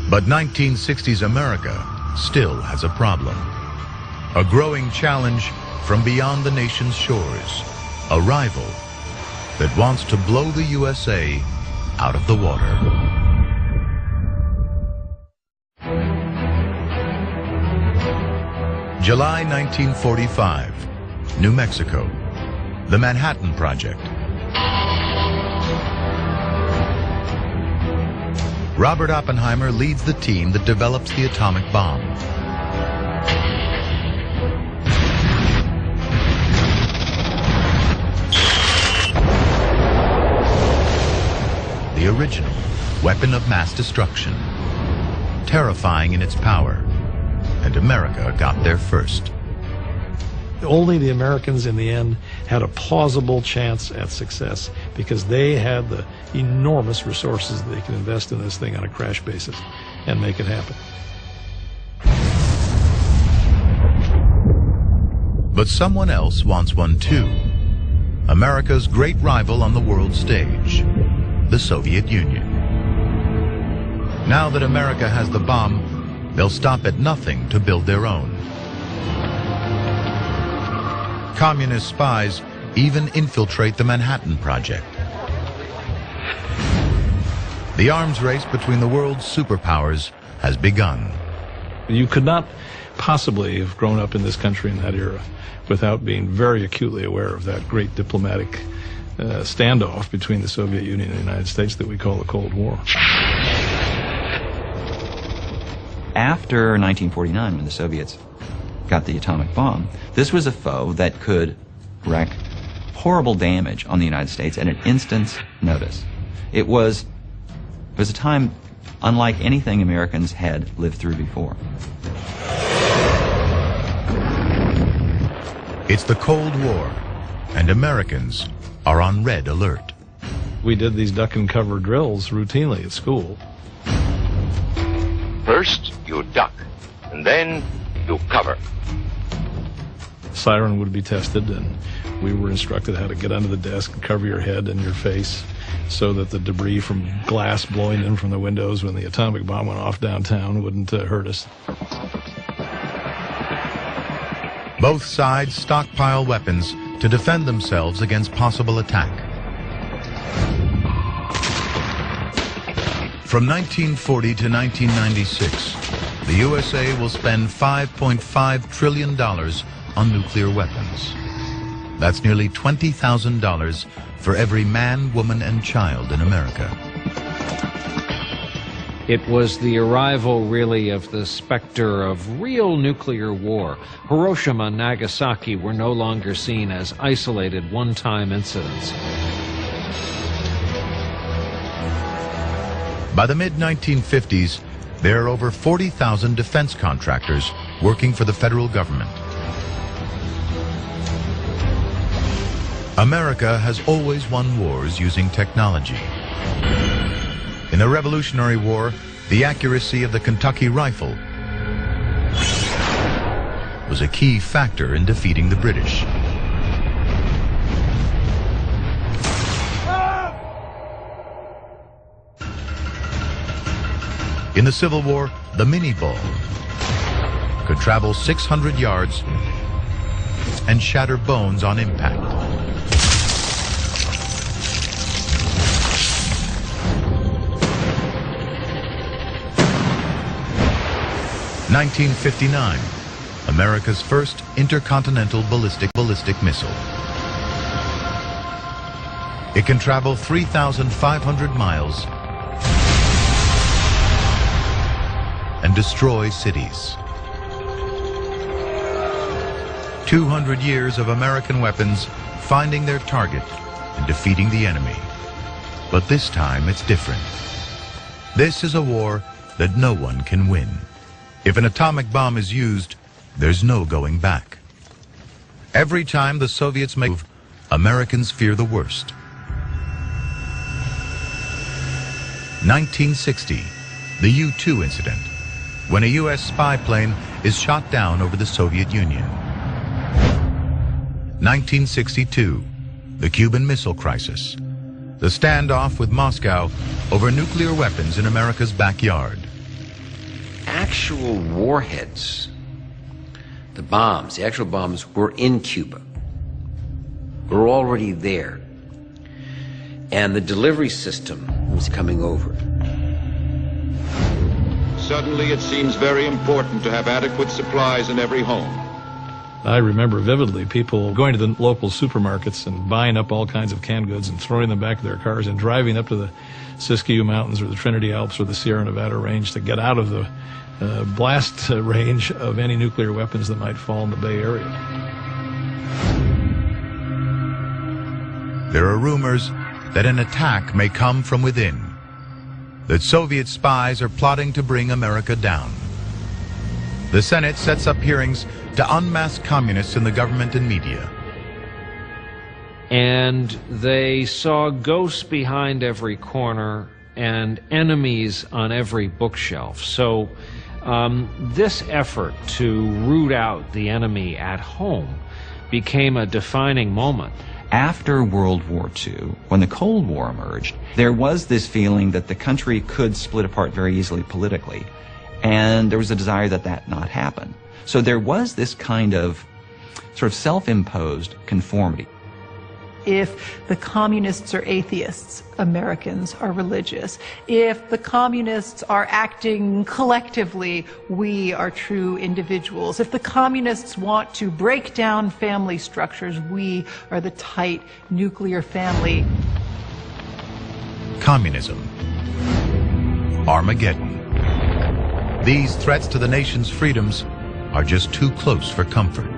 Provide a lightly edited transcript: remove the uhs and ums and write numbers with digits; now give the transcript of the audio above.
But 1960s America still has a problem. A growing challenge from beyond the nation's shores. A rival that wants to blow the USA out of the water. July 1945, New Mexico, the Manhattan Project. Robert Oppenheimer leads the team that develops the atomic bomb. The original weapon of mass destruction, terrifying in its power, and America got there first. Only the Americans in the end had a plausible chance at success because they had the enormous resources that they could invest in this thing on a crash basis and make it happen. But someone else wants one too. America's great rival on the world stage, the Soviet Union. Now that America has the bomb, they'll stop at nothing to build their own. Communist spies even infiltrate the Manhattan Project. The arms race between the world's superpowers has begun. You could not possibly have grown up in this country in that era without being very acutely aware of that great diplomatic standoff between the Soviet Union and the United States that we call the Cold War. After 1949, when the Soviets got the atomic bomb, this was a foe that could wreak horrible damage on the United States at an instant's notice. It was a time unlike anything Americans had lived through before. It's the Cold War, and Americans are on red alert. We did these duck and cover drills routinely at school. First, you duck, and then you cover. Siren would be tested, and we were instructed how to get under the desk and cover your head and your face so that the debris from glass blowing in from the windows when the atomic bomb went off downtown wouldn't hurt us. Both sides stockpile weapons to defend themselves against possible attack. From 1940 to 1996, the USA will spend $5.5 trillion on nuclear weapons. That's nearly $20,000 for every man, woman, and child in America. It was the arrival, really, of the specter of real nuclear war. Hiroshima and Nagasaki were no longer seen as isolated, one-time incidents. By the mid-1950s, there are over 40,000 defense contractors working for the federal government. America has always won wars using technology. In the Revolutionary War, the accuracy of the Kentucky rifle was a key factor in defeating the British. In the Civil War, the Minié ball could travel 600 yards and shatter bones on impact. In 1959, America's first intercontinental ballistic missile. It can travel 3,500 miles and destroy cities. 200 years of American weapons finding their target and defeating the enemy. But this time it's different. This is a war that no one can win. If an atomic bomb is used, there's no going back. Every time the Soviets make a move, Americans fear the worst. 1960, the U-2 incident, when a U.S. spy plane is shot down over the Soviet Union. 1962, the Cuban Missile Crisis, the standoff with Moscow over nuclear weapons in America's backyard. actual warheads, the bombs, the actual bombs were in Cuba. Were already there. And the delivery system was coming over. Suddenly it seems very important to have adequate supplies in every home. I remember vividly people going to the local supermarkets and buying up all kinds of canned goods and throwing them back to their cars and driving up to the Siskiyou Mountains or the Trinity Alps or the Sierra Nevada range to get out of the blast range of any nuclear weapons that might fall in the Bay Area. There are rumors that an attack may come from within, that Soviet spies are plotting to bring America down. The Senate sets up hearings to unmask communists in the government and media. And they saw ghosts behind every corner and enemies on every bookshelf. So this effort to root out the enemy at home became a defining moment. After World War II, when the Cold War emerged, there was this feeling that the country could split apart very easily politically, and there was a desire that that not happen. So there was this kind of sort of self-imposed conformity. If the communists are atheists, Americans are religious. If the communists are acting collectively, we are true individuals. If the communists want to break down family structures, we are the tight nuclear family. Communism. Armageddon. These threats to the nation's freedoms are just too close for comfort.